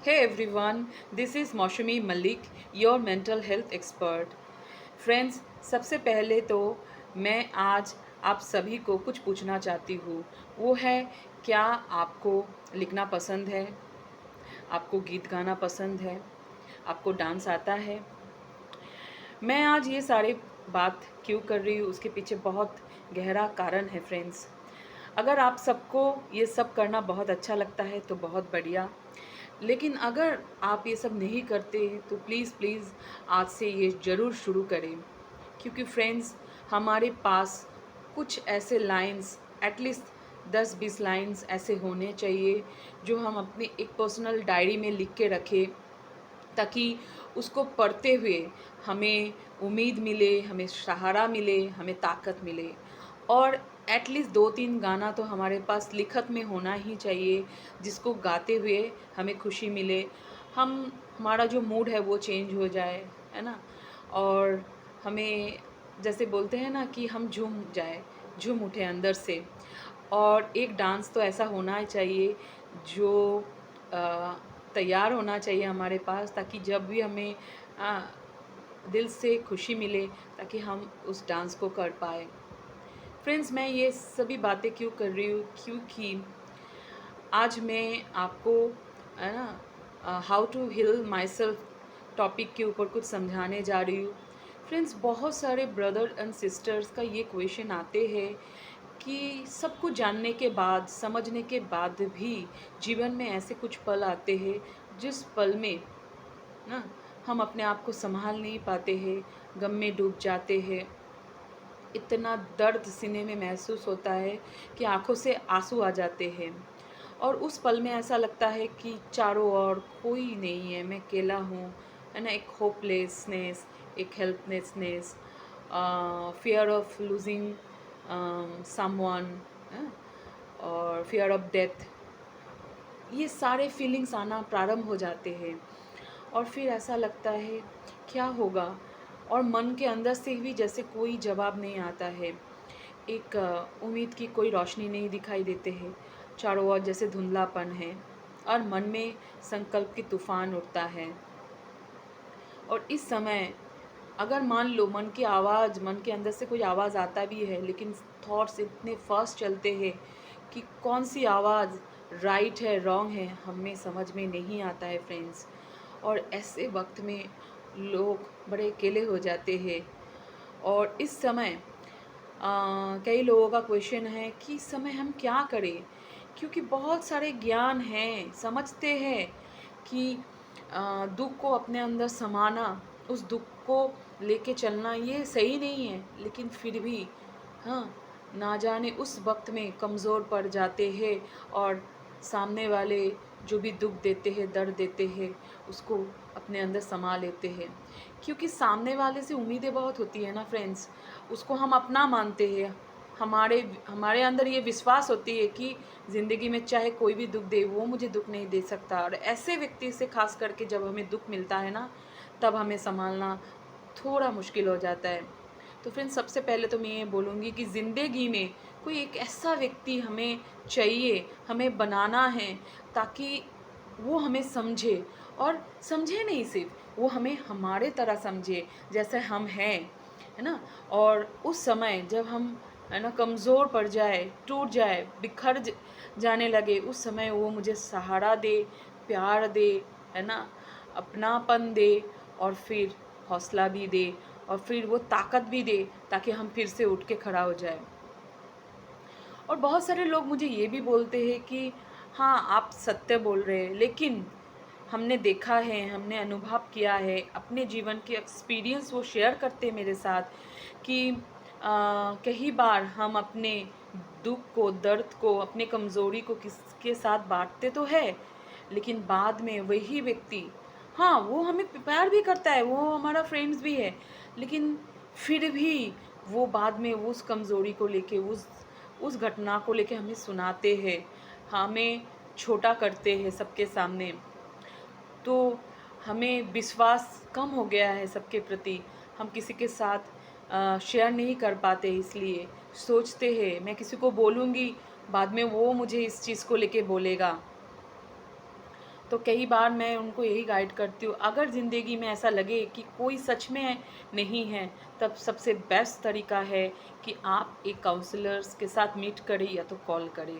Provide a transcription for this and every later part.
Hey everyone, this is Maushami Malik, your mental health expert. Friends, सबसे पहले तो मैं आज आप सभी को कुछ पूछना चाहती हूँ। वो है, क्या आपको लिखना पसंद है? आपको गीत गाना पसंद है? आपको डांस आता है? मैं आज ये सारे बात क्यों कर रही हूँ, उसके पीछे बहुत गहरा कारण है फ्रेंड्स। अगर आप सबको ये सब करना बहुत अच्छा लगता है तो बहुत बढ़िया, लेकिन अगर आप ये सब नहीं करते तो प्लीज़ प्लीज़ आज से ये ज़रूर शुरू करें। क्योंकि फ्रेंड्स, हमारे पास कुछ ऐसे लाइन्स, एटलीस्ट 10-20 लाइन्स ऐसे होने चाहिए जो हम अपनी एक पर्सनल डायरी में लिख के रखें, ताकि उसको पढ़ते हुए हमें उम्मीद मिले, हमें सहारा मिले, हमें ताकत मिले। और एटलीस्ट 2-3 गाना तो हमारे पास लिखत में होना ही चाहिए, जिसको गाते हुए हमें खुशी मिले, हमारा जो मूड है वो चेंज हो जाए, है ना? और हमें, जैसे बोलते हैं ना, कि हम झूम जाए, झूम उठे अंदर से। और एक डांस तो ऐसा होना चाहिए जो अ, तैयार होना चाहिए हमारे पास, ताकि जब भी हमें अ, दिल से खुशी मिले, ताकि हम उस डांस को कर पाए। फ्रेंड्स, मैं ये सभी बातें क्यों कर रही हूँ? क्योंकि आज मैं आपको, है ना, how to heal myself topic के ऊपर कुछ समझाने जा रही हूँ। फ्रेंड्स, बहुत सारे ब्रदर एंड सिस्टर्स का ये क्वेश्चन आते हैं कि सब कुछ जानने के बाद, समझने के बाद भी जीवन में ऐसे कुछ पल आते हैं जिस पल में ना हम अपने आप को संभाल नहीं पाते हैं, गम में डूब जाते हैं। इतना दर्द सीने में महसूस होता है कि आँखों से आँसू आ जाते हैं। और उस पल में ऐसा लगता है कि चारों ओर कोई नहीं है, मैं अकेला हूँ, है ना? एक होपलेसनेस, एक हेल्पलेसनेस, फ़ियर ऑफ लूज़िंग समवन, और फ़ियर ऑफ डेथ। ये सारे फीलिंग्स आना प्रारंभ हो जाते हैं। और फिर ऐसा लगता है, क्या होगा? और मन के अंदर से भी जैसे कोई जवाब नहीं आता है। एक उम्मीद की कोई रोशनी नहीं दिखाई देते हैं। चारों ओर जैसे धुंधलापन है, और मन में संकल्प की तूफान उठता है। और इस समय, अगर मान लो मन के अंदर से कोई आवाज़ आता भी है, लेकिन थॉट्स इतने फास्ट चलते हैं कि कौन सी आवाज़ राइट है, रॉन्ग है, हमें समझ में नहीं आता है फ्रेंड्स। और ऐसे वक्त में लोग बड़े अकेले हो जाते हैं। और इस समय कई लोगों का क्वेश्चन है कि इस समय हम क्या करें? क्योंकि बहुत सारे ज्ञान हैं, समझते हैं कि दुःख को अपने अंदर समाना, उस दुःख को लेके चलना ये सही नहीं है, लेकिन फिर भी हाँ, ना जाने उस वक़्त में कमज़ोर पड़ जाते हैं, और सामने वाले जो भी दुःख देते हैं, दर्द देते हैं, उसको अपने अंदर समा लेते हैं। क्योंकि सामने वाले से उम्मीदें बहुत होती है ना फ्रेंड्स, उसको हम अपना मानते हैं। हमारे हमारे अंदर ये विश्वास होती है कि ज़िंदगी में चाहे कोई भी दुःख दे, वो मुझे दुःख नहीं दे सकता। और ऐसे व्यक्ति से ख़ास करके जब हमें दुःख मिलता है ना, तब हमें सँभालना थोड़ा मुश्किल हो जाता है। तो फ्रेंड्स, सबसे पहले तो मैं ये बोलूँगी कि ज़िंदगी में कोई एक ऐसा व्यक्ति हमें चाहिए, हमें बनाना है, ताकि वो हमें समझे, और समझे नहीं सिर्फ़, वो हमें हमारे तरह समझे, जैसे हम हैं, है ना? और उस समय जब हम, है ना, कमज़ोर पड़ जाए, टूट जाए, बिखर जाने लगे, उस समय वो मुझे सहारा दे, प्यार दे, है ना? अपनापन दे, और फिर हौसला भी दे, और फिर वो ताकत भी दे, ताकि हम फिर से उठ के खड़ा हो जाएँ। और बहुत सारे लोग मुझे ये भी बोलते हैं कि हाँ, आप सत्य बोल रहे हैं, लेकिन हमने देखा है, हमने अनुभव किया है, अपने जीवन के एक्सपीरियंस वो शेयर करते हैं मेरे साथ कि कई बार हम अपने दुःख को, दर्द को, अपने कमज़ोरी को किसके साथ बाँटते तो हैं, लेकिन बाद में वही व्यक्ति, हाँ, वो हमें प्यार भी करता है, वो हमारा फ्रेंड्स भी है, लेकिन फिर भी वो बाद में उस कमज़ोरी को लेके, उस घटना को लेके हमें सुनाते हैं, हमें छोटा करते हैं सबके सामने। तो हमें विश्वास कम हो गया है सबके प्रति, हम किसी के साथ शेयर नहीं कर पाते, इसलिए सोचते हैं मैं किसी को बोलूँगी, बाद में वो मुझे इस चीज़ को लेके बोलेगा। तो कई बार मैं उनको यही गाइड करती हूँ, अगर ज़िंदगी में ऐसा लगे कि कोई सच में नहीं है, तब सबसे बेस्ट तरीका है कि आप एक काउंसलर्स के साथ मीट करें या तो कॉल करें,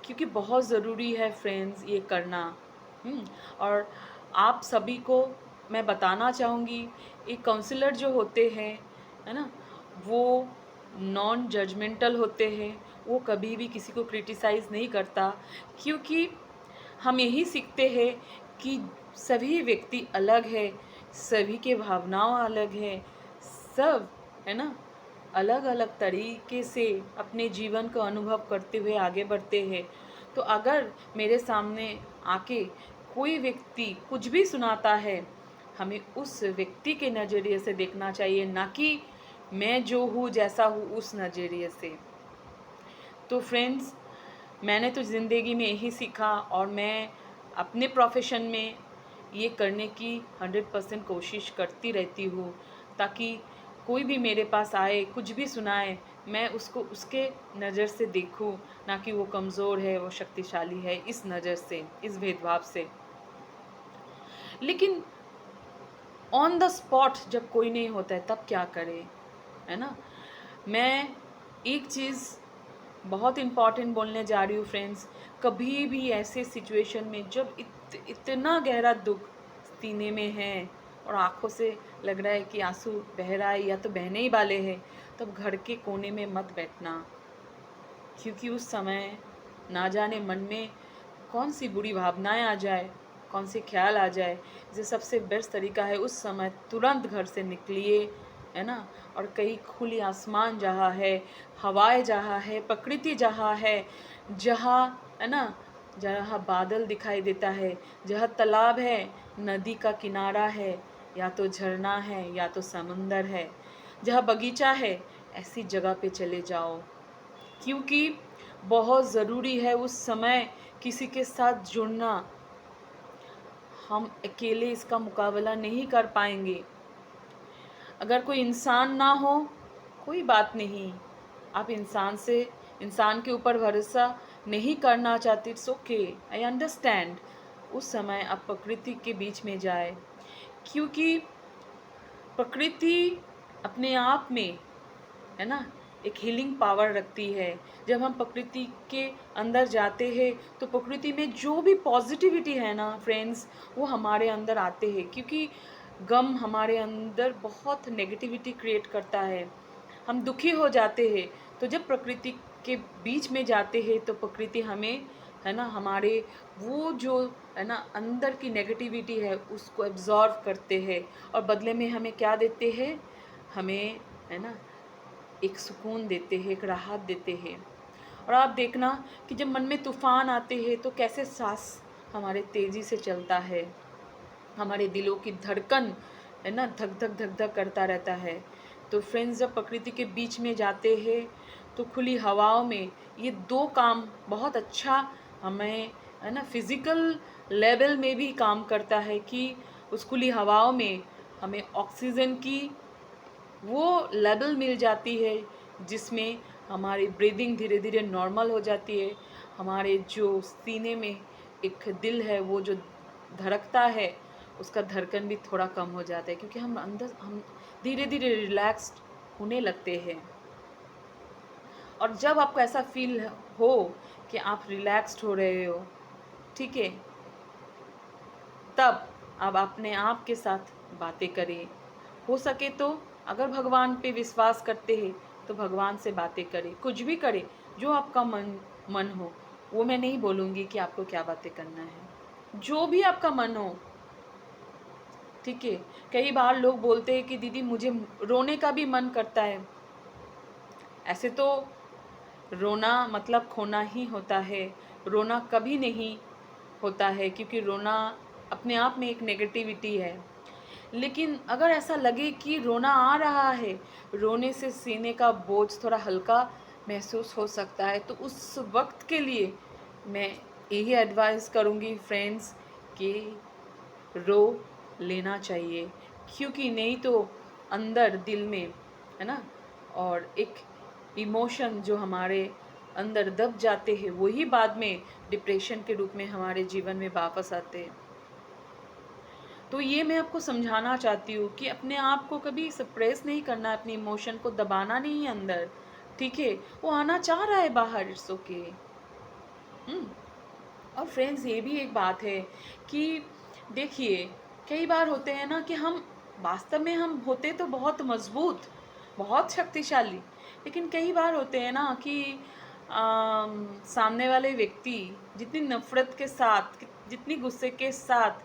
क्योंकि बहुत ज़रूरी है फ्रेंड्स ये करना। और आप सभी को मैं बताना चाहूँगी, एक काउंसलर जो होते हैं, है ना, वो नॉन जजमेंटल होते हैं, वो कभी भी किसी को क्रिटिसाइज़ नहीं करता, क्योंकि हम यही सीखते हैं कि सभी व्यक्ति अलग है, सभी के भावनाएं अलग है, सब, है ना, अलग-अलग तरीके से अपने जीवन का अनुभव करते हुए आगे बढ़ते हैं। तो अगर मेरे सामने आके कोई व्यक्ति कुछ भी सुनाता है, हमें उस व्यक्ति के नज़रिए से देखना चाहिए, ना कि मैं जो हूँ, जैसा हूँ, उस नज़रिए से। तो फ्रेंड्स, मैंने तो ज़िंदगी में यही सीखा और मैं अपने प्रोफ़ेशन में ये करने की 100% कोशिश करती रहती हूँ, ताकि कोई भी मेरे पास आए, कुछ भी सुनाए, मैं उसको उसके नज़र से देखूँ, ना कि वो कमज़ोर है, वो शक्तिशाली है, इस नज़र से, इस भेदभाव से। लेकिन ऑन द स्पॉट जब कोई नहीं होता है, तब क्या करें, है ना? मैं एक चीज़ बहुत इम्पॉर्टेंट बोलने जा रही हूँ फ्रेंड्स, कभी भी ऐसे सिचुएशन में जब इतना गहरा दुख सीने में है और आँखों से लग रहा है कि आँसू बह रहा है या तो बहने ही वाले हैं, तब घर के कोने में मत बैठना, क्योंकि उस समय ना जाने मन में कौन सी बुरी भावनाएं आ जाए, कौन से ख्याल आ जाए। इसे सबसे बेस्ट तरीका है उस समय तुरंत घर से निकलिए, है ना, और कहीं खुली आसमान जहाँ है, हवाएं जहाँ है, प्रकृति जहाँ है ना, जहाँ बादल दिखाई देता है, जहाँ तालाब है, नदी का किनारा है, या तो झरना है या तो समंदर है, जहाँ बगीचा है, ऐसी जगह पे चले जाओ, क्योंकि बहुत ज़रूरी है उस समय किसी के साथ जुड़ना। हम अकेले इसका मुकाबला नहीं कर पाएंगे। अगर कोई इंसान ना हो, कोई बात नहीं, आप इंसान के ऊपर भरोसा नहीं करना चाहते, इट्स ओके, आई अंडरस्टैंड। उस समय आप प्रकृति के बीच में जाए, क्योंकि प्रकृति अपने आप में, है ना, एक हीलिंग पावर रखती है। जब हम प्रकृति के अंदर जाते हैं, तो प्रकृति में जो भी पॉजिटिविटी है ना फ्रेंड्स, वो हमारे अंदर आते हैं, क्योंकि गम हमारे अंदर बहुत नेगेटिविटी क्रिएट करता है, हम दुखी हो जाते हैं। तो जब प्रकृति के बीच में जाते हैं, तो प्रकृति हमें, है ना, हमारे वो जो, है ना, अंदर की नेगेटिविटी है उसको एब्जॉर्व करते हैं, और बदले में हमें क्या देते हैं, हमें, है ना, एक सुकून देते हैं, एक राहत देते हैं। और आप देखना कि जब मन में तूफ़ान आते हैं, तो कैसे सांस हमारे तेज़ी से चलता है, हमारे दिलों की धड़कन, है ना, धक धक धक धक करता रहता है। तो फ्रेंड्स, जब प्रकृति के बीच में जाते हैं, तो खुली हवाओं में ये दो काम बहुत अच्छा हमें, है ना, फिज़िकल लेवल में भी काम करता है, कि उस खुली हवाओं में हमें ऑक्सीजन की वो लेवल मिल जाती है, जिसमें हमारी ब्रीदिंग धीरे धीरे नॉर्मल हो जाती है, हमारे जो सीने में एक दिल है वो जो धड़कता है, उसका धड़कन भी थोड़ा कम हो जाता है, क्योंकि हम धीरे धीरे रिलैक्स्ड होने लगते हैं। और जब आपको ऐसा फील हो कि आप रिलैक्स्ड हो रहे हो, ठीक है, तब आप अपने आप के साथ बातें करें। हो सके तो अगर भगवान पे विश्वास करते हैं, तो भगवान से बातें करें, कुछ भी करें जो आपका मन हो। वो मैं नहीं बोलूँगी कि आपको क्या बातें करना है, जो भी आपका मन हो, ठीक है। कई बार लोग बोलते हैं कि दीदी मुझे रोने का भी मन करता है। ऐसे तो रोना मतलब खोना ही होता है, रोना कभी नहीं होता है, क्योंकि रोना अपने आप में एक नेगेटिविटी है। लेकिन अगर ऐसा लगे कि रोना आ रहा है, रोने से सीने का बोझ थोड़ा हल्का महसूस हो सकता है, तो उस वक्त के लिए मैं यही एडवाइस करूँगी फ्रेंड्स, कि रो लेना चाहिए, क्योंकि नहीं तो अंदर दिल में, है ना, और एक इमोशन जो हमारे अंदर दब जाते हैं, वही बाद में डिप्रेशन के रूप में हमारे जीवन में वापस आते हैं। तो ये मैं आपको समझाना चाहती हूँ कि अपने आप को कभी सप्रेस नहीं करना है, अपने इमोशन को दबाना नहीं है अंदर, ठीक है? वो आना चाह रहा है बाहर, इट्स ओके। और फ्रेंड्स, ये भी एक बात है कि देखिए, कई बार होते हैं ना कि हम वास्तव में हम होते तो बहुत मजबूत, बहुत शक्तिशाली, लेकिन कई बार होते हैं ना कि सामने वाले व्यक्ति जितनी नफरत के साथ, जितनी गुस्से के साथ,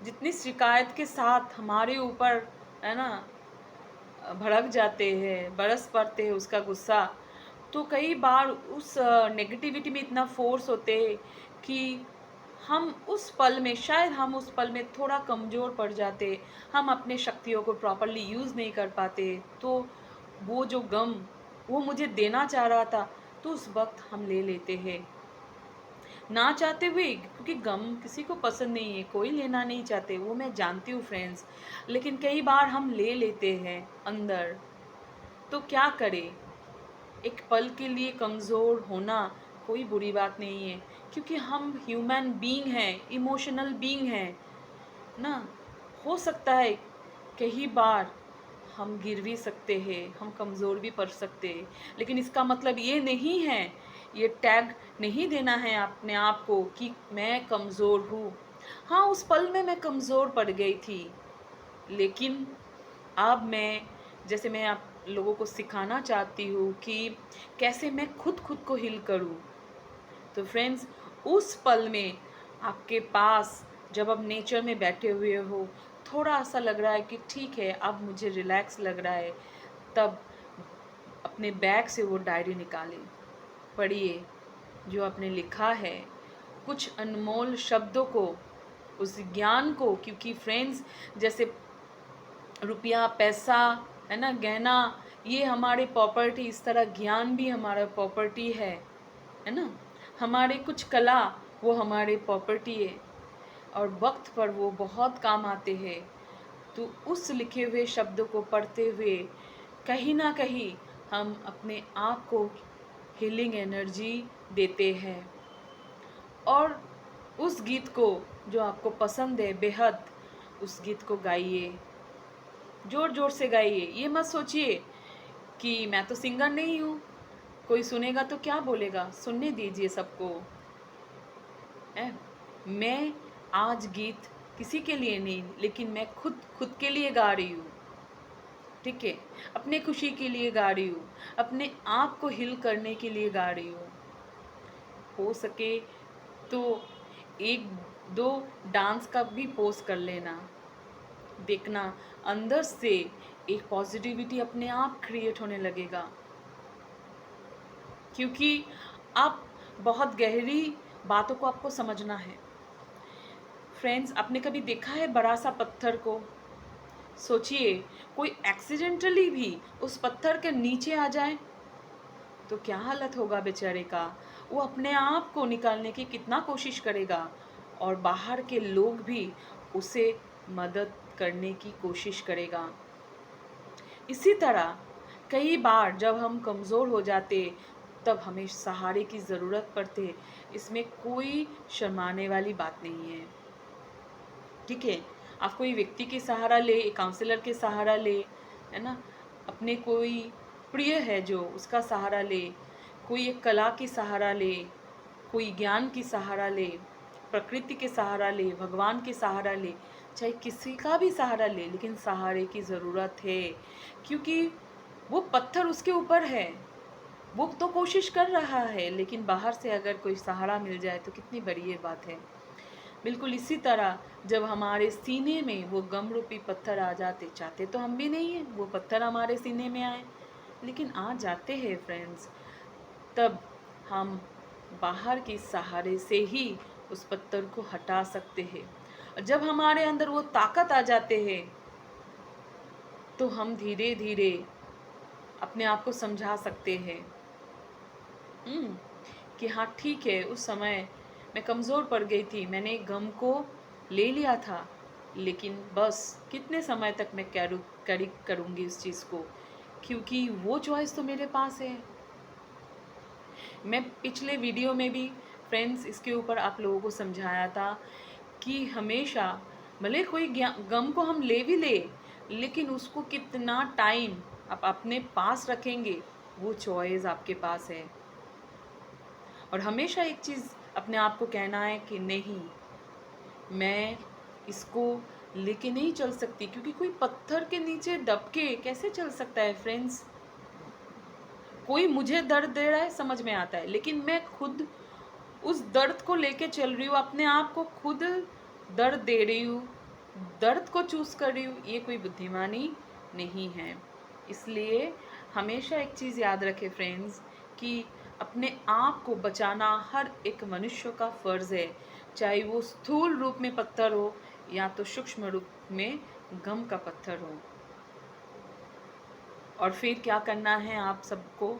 जितनी शिकायत के साथ हमारे ऊपर, है ना, भड़क जाते हैं, बरस पड़ते हैं उसका गुस्सा, तो कई बार उस नेगेटिविटी में इतना फोर्स होते हैं कि हम उस पल में, शायद हम उस पल में थोड़ा कमज़ोर पड़ जाते, हम अपने शक्तियों को प्रॉपरली यूज़ नहीं कर पाते। तो वो जो गम वो मुझे देना चाह रहा था, तो उस वक्त हम ले लेते हैं ना चाहते हुए, क्योंकि गम किसी को पसंद नहीं है, कोई लेना नहीं चाहते, वो मैं जानती हूँ फ्रेंड्स, लेकिन कई बार हम ले लेते हैं अंदर। तो क्या करें? एक पल के लिए कमज़ोर होना कोई बुरी बात नहीं है, क्योंकि हम ह्यूमन बीइंग हैं, इमोशनल बीइंग हैं ना। हो सकता है कई बार हम गिर भी सकते हैं, हम कमज़ोर भी पड़ सकते हैं, लेकिन इसका मतलब ये नहीं है, ये टैग नहीं देना है अपने आप को कि मैं कमज़ोर हूँ। हाँ, उस पल में मैं कमज़ोर पड़ गई थी, लेकिन अब मैं, जैसे मैं आप लोगों को सिखाना चाहती हूँ कि कैसे मैं खुद खुद को हील करूँ। तो फ्रेंड्स, उस पल में आपके पास, जब आप नेचर में बैठे हुए हो, थोड़ा सा लग रहा है कि ठीक है अब मुझे रिलैक्स लग रहा है, तब अपने बैग से वो डायरी निकालें, पढ़िए जो आपने लिखा है, कुछ अनमोल शब्दों को, उस ज्ञान को, क्योंकि फ्रेंड्स, जैसे रुपया, पैसा, है ना, गहना, ये हमारे प्रॉपर्टी, इस तरह ज्ञान भी हमारा प्रॉपर्टी है ना। हमारे कुछ कला, वो हमारे प्रॉपर्टी है, और वक्त पर वो बहुत काम आते हैं। तो उस लिखे हुए शब्दों को पढ़ते हुए कहीं ना कहीं हम अपने आप को हीलिंग एनर्जी देते हैं। और उस गीत को जो आपको पसंद है बेहद, उस गीत को गाइए, जोर जोर से गाइए। ये मत सोचिए कि मैं तो सिंगर नहीं हूँ, कोई सुनेगा तो क्या बोलेगा, सुनने दीजिए सबको। है, मैं आज गीत किसी के लिए नहीं, लेकिन मैं खुद खुद के लिए गा रही हूँ, ठीक है, अपने खुशी के लिए गा रही हूँ, अपने आप को हील करने के लिए गा रही हूँ। हो सके तो एक दो डांस का भी पोस्ट कर लेना, देखना अंदर से एक पॉजिटिविटी अपने आप क्रिएट होने लगेगा, क्योंकि आप बहुत गहरी बातों को आपको समझना है। फ्रेंड्स, आपने कभी देखा है बड़ा सा पत्थर को? सोचिए, कोई एक्सीडेंटली भी उस पत्थर के नीचे आ जाए तो क्या हालत होगा बेचारे का। वो अपने आप को निकालने की कितना कोशिश करेगा, और बाहर के लोग भी उसे मदद करने की कोशिश करेगा। इसी तरह कई बार जब हम कमज़ोर हो जाते, तब हमें सहारे की ज़रूरत पड़ती, इसमें कोई शर्माने वाली बात नहीं है, ठीक है। आप कोई व्यक्ति के सहारा ले, एक काउंसलर के सहारा ले, है ना, अपने कोई प्रिय है जो, उसका सहारा ले, कोई एक कला की सहारा ले, कोई ज्ञान की सहारा ले, प्रकृति के सहारा ले, भगवान के सहारा ले, चाहे किसी का भी सहारा ले, लेकिन सहारे की ज़रूरत है, क्योंकि वो पत्थर उसके ऊपर है, वो तो कोशिश कर रहा है, लेकिन बाहर से अगर कोई सहारा मिल जाए तो कितनी बड़ी ये बात है। बिल्कुल इसी तरह जब हमारे सीने में वो गम रूपी पत्थर आ जाते, चाहते तो हम भी नहीं हैं वो पत्थर हमारे सीने में आए, लेकिन आ जाते हैं फ्रेंड्स, तब हम बाहर के सहारे से ही उस पत्थर को हटा सकते हैं। और जब हमारे अंदर वो ताकत आ जाते हैं, तो हम धीरे धीरे अपने आप को समझा सकते हैं कि हाँ ठीक है, उस समय मैं कमज़ोर पड़ गई थी, मैंने गम को ले लिया था, लेकिन बस कितने समय तक मैं कैरी करूँगी इस चीज़ को, क्योंकि वो चॉइस तो मेरे पास है। मैं पिछले वीडियो में भी फ्रेंड्स इसके ऊपर आप लोगों को समझाया था कि हमेशा भले कोई गम को हम ले भी ले, लेकिन उसको कितना टाइम आप अपने पास रखेंगे वो चॉइस आपके पास है। और हमेशा एक चीज़ अपने आप को कहना है कि नहीं, मैं इसको लेके नहीं चल सकती, क्योंकि कोई पत्थर के नीचे दब के कैसे चल सकता है फ्रेंड्स। कोई मुझे दर्द दे रहा है समझ में आता है, लेकिन मैं खुद उस दर्द को लेके चल रही हूँ, अपने आप को खुद दर्द दे रही हूँ, दर्द को चूज़ कर रही हूँ, ये कोई बुद्धिमानी नहीं है। इसलिए हमेशा एक चीज़ याद रखें फ्रेंड्स कि अपने आप को बचाना हर एक मनुष्य का फ़र्ज़ है, चाहे वो स्थूल रूप में पत्थर हो या तो सूक्ष्म रूप में गम का पत्थर हो। और फिर क्या करना है आप सबको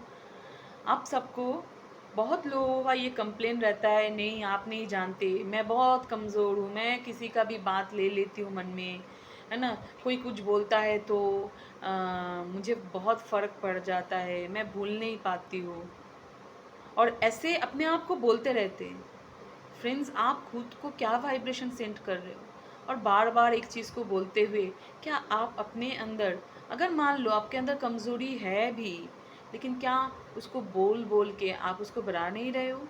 बहुत लोगों का ये कंप्लेन रहता है, नहीं आप नहीं जानते, मैं बहुत कमज़ोर हूँ, मैं किसी का भी बात ले लेती हूँ मन में, है ना। कोई कुछ बोलता है तो मुझे बहुत फ़र्क पड़ जाता है, मैं भूल नहीं पाती हूँ, और ऐसे अपने आप को बोलते रहते हैं। फ्रेंड्स, आप खुद को क्या वाइब्रेशन सेंड कर रहे हो? और बार बार एक चीज़ को बोलते हुए क्या आप अपने अंदर, अगर मान लो आपके अंदर कमज़ोरी है भी, लेकिन क्या उसको बोल बोल के आप उसको बढ़ा नहीं रहे हो?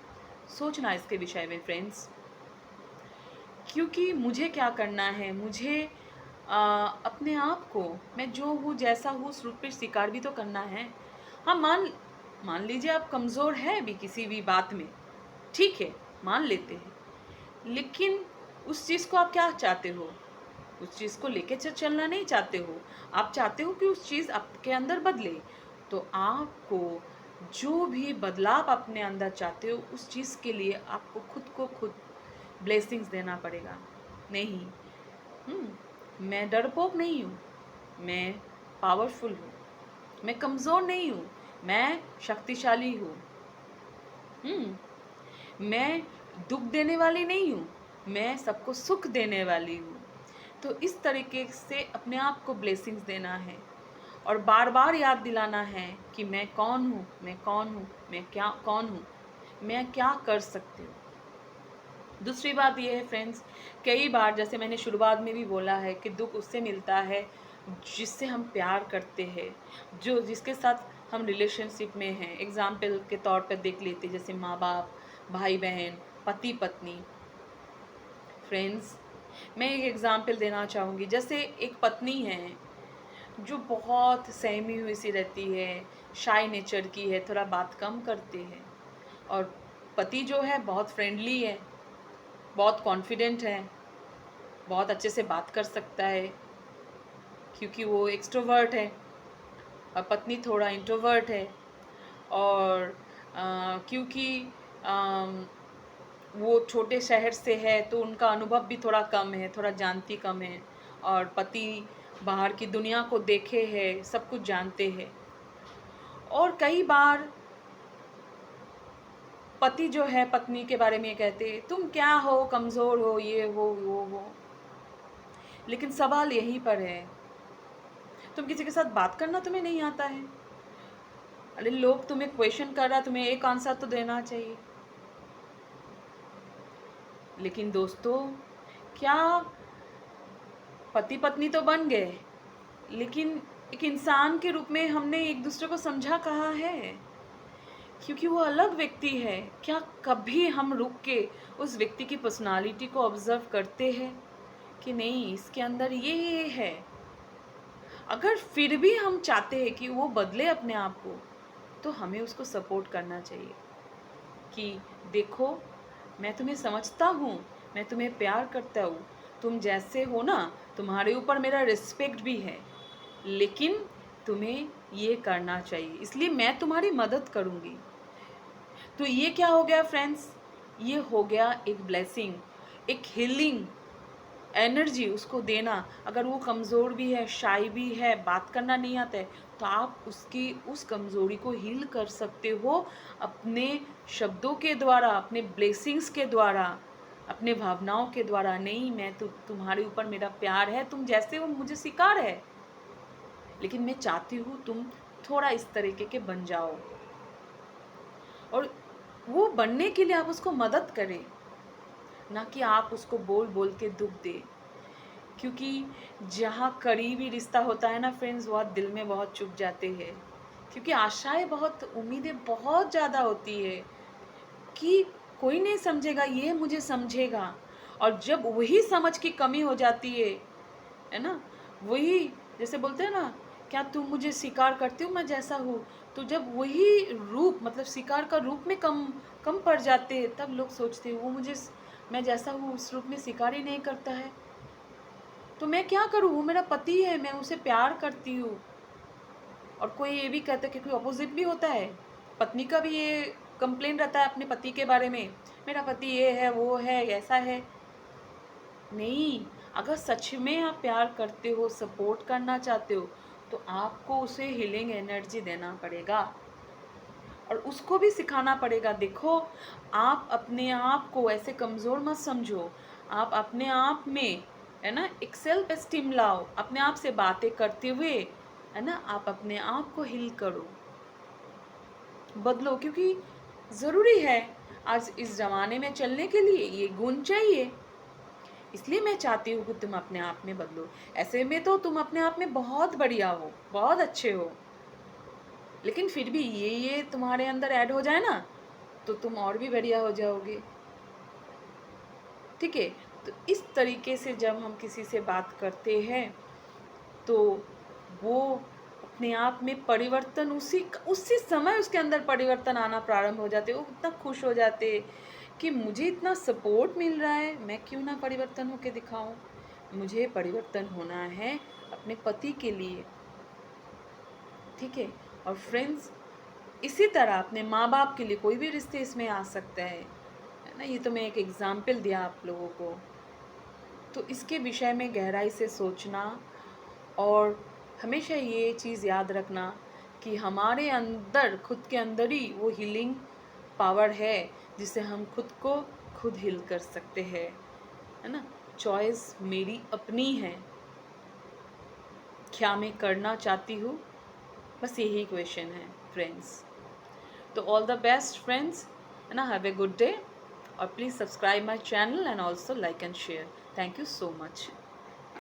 सोचना इसके विषय में फ्रेंड्स। क्योंकि मुझे क्या करना है, मुझे अपने आप को, मैं जो हूँ जैसा हूँ उस रूप पे स्वीकार भी तो करना है। हाँ, मान मान लीजिए आप कमज़ोर है भी किसी भी बात में, ठीक है, मान लेते हैं, लेकिन उस चीज़ को आप क्या चाहते हो? उस चीज़ को लेके चलना नहीं चाहते हो, आप चाहते हो कि उस चीज़ आपके अंदर बदले। तो आपको जो भी बदलाव अपने अंदर चाहते हो उस चीज़ के लिए आपको खुद को खुद ब्लेसिंग्स देना पड़ेगा। नहीं, मैं डरपोक नहीं हूँ, मैं पावरफुल हूँ, मैं कमज़ोर नहीं हूँ, मैं शक्तिशाली हूँ। मैं दुख देने वाली नहीं हूँ, मैं सबको सुख देने वाली हूँ। तो इस तरीके से अपने आप को ब्लेसिंग्स देना है और बार बार याद दिलाना है कि मैं कौन हूँ, मैं कौन हूँ, मैं क्या कौन हूँ, मैं क्या कर सकती हूँ। दूसरी बात ये है फ्रेंड्स, कई बार जैसे मैंने शुरुआत में भी बोला है कि दुख उससे मिलता है जिससे हम प्यार करते हैं, जो जिसके साथ हम रिलेशनशिप में हैं। एग्ज़ाम्पल के तौर पर देख लेते जैसे माँ बाप, भाई बहन, पति पत्नी। फ्रेंड्स, मैं एक एग्ज़ाम्पल देना चाहूँगी। जैसे एक पत्नी है जो बहुत सहमी हुई सी रहती है, शाय नेचर की है, थोड़ा बात कम करती है, और पति जो है बहुत फ्रेंडली है, बहुत कॉन्फिडेंट है, बहुत अच्छे से बात कर सकता है क्योंकि वो एक्सट्रोवर्ट है, और पत्नी थोड़ा इंट्रोवर्ट है। और क्योंकि अम, वो छोटे शहर से है तो उनका अनुभव भी थोड़ा कम है, थोड़ा जानती कम है, और पति बाहर की दुनिया को देखे है, सब कुछ जानते हैं। और कई बार पति जो है पत्नी के बारे में कहते तुम क्या हो, कमज़ोर हो, ये हो वो हो। लेकिन सवाल यहीं पर है, तुम किसी के साथ बात करना तुम्हें नहीं आता है? अरे लोग तुम्हें क्वेश्चन कर रहा, तुम्हें एक आंसर तो देना चाहिए। लेकिन दोस्तों, क्या पति पत्नी तो बन गए, लेकिन एक इंसान के रूप में हमने एक दूसरे को समझा कहाँ है? क्योंकि वो अलग व्यक्ति है। क्या कभी हम रुक के उस व्यक्ति की पर्सनालिटी को ऑब्जर्व करते हैं कि नहीं, इसके अंदर ये है? अगर फिर भी हम चाहते हैं कि वो बदले अपने आप को, तो हमें उसको सपोर्ट करना चाहिए कि देखो, मैं तुम्हें समझता हूँ, मैं तुम्हें प्यार करता हूँ, तुम जैसे हो ना, तुम्हारे ऊपर मेरा रिस्पेक्ट भी है, लेकिन तुम्हें ये करना चाहिए, इसलिए मैं तुम्हारी मदद करूँगी। तो ये क्या हो गया फ्रेंड्स? ये हो गया एक ब्लेसिंग, एक हीलिंग एनर्जी उसको देना। अगर वो कमज़ोर भी है, शाय भी है, बात करना नहीं आता है, तो आप उसकी उस कमज़ोरी को हील कर सकते हो अपने शब्दों के द्वारा, अपने ब्लेसिंग्स के द्वारा, अपने भावनाओं के द्वारा। नहीं, मैं तो तुम्हारे ऊपर मेरा प्यार है, तुम जैसे हो मुझे स्वीकार है, लेकिन मैं चाहती हूँ तुम थोड़ा इस तरीके के बन जाओ। और वो बनने के लिए आप उसको मदद करें, ना कि आप उसको बोल बोल के दुख दें। क्योंकि जहाँ करीबी रिश्ता होता है ना फ्रेंड्स, बहुत दिल में बहुत चुभ जाते हैं। क्योंकि आशाएं बहुत, उम्मीदें बहुत ज़्यादा होती है कि कोई नहीं समझेगा, ये मुझे समझेगा। और जब वही समझ की कमी हो जाती है ना, वही जैसे बोलते हैं ना, क्या तुम मुझे स्वीकार करती हो मैं जैसा हूँ। तो जब वही रूप, मतलब स्वीकार का रूप में कम कम पड़ जाते हैं, तब लोग सोचते हैं वो मुझे मैं जैसा हूँ उस रूप में स्वीकार ही नहीं करता है, तो मैं क्या करूँ, वो मेरा पति है, मैं उसे प्यार करती हूँ। और कोई ये भी कहता है कि कोई अपोजिट भी होता है, पत्नी का भी ये कंप्लेन रहता है अपने पति के बारे में, मेरा पति ये है, वो है, ऐसा है। नहीं, अगर सच में आप प्यार करते हो, सपोर्ट करना चाहते हो, तो आपको उसे हीलिंग एनर्जी देना पड़ेगा और उसको भी सिखाना पड़ेगा। देखो, आप अपने आप को ऐसे कमज़ोर मत समझो, आप अपने आप में, है ना, एक सेल्फ एस्टीम लाओ, अपने आप से बातें करते हुए, है ना, आप अपने आप को हील करो, बदलो। क्योंकि ज़रूरी है आज इस ज़माने में चलने के लिए ये गुण चाहिए। इसलिए मैं चाहती हूँ कि तुम अपने आप में बदलो। ऐसे में तो तुम अपने आप में बहुत बढ़िया हो, बहुत अच्छे हो, लेकिन फिर भी ये तुम्हारे अंदर ऐड हो जाए ना, तो तुम और भी बढ़िया हो जाओगे। ठीक है? तो इस तरीके से जब हम किसी से बात करते हैं, तो वो अपने आप में परिवर्तन, उसी समय उसके अंदर परिवर्तन आना प्रारंभ हो जाते। वो इतना खुश हो जाते कि मुझे इतना सपोर्ट मिल रहा है, मैं क्यों ना परिवर्तन होके दिखाऊं। मुझे परिवर्तन होना है अपने पति के लिए। ठीक है? और फ्रेंड्स, इसी तरह अपने माँ बाप के लिए कोई भी रिश्ते इसमें आ सकता है ना। ये तो मैं एक एग्जाम्पल दिया आप लोगों को। तो इसके विषय में गहराई से सोचना, और हमेशा ये चीज़ याद रखना कि हमारे अंदर, खुद के अंदर ही वो हीलिंग पावर है, जिससे हम खुद को खुद हील कर सकते हैं, है ना। चॉइस मेरी अपनी है, क्या मैं करना चाहती हूँ, बस यही क्वेश्चन है फ्रेंड्स। तो ऑल द बेस्ट फ्रेंड्स, है ना। हैव ए गुड डे, और please subscribe my channel and also like and share. Thank you so much.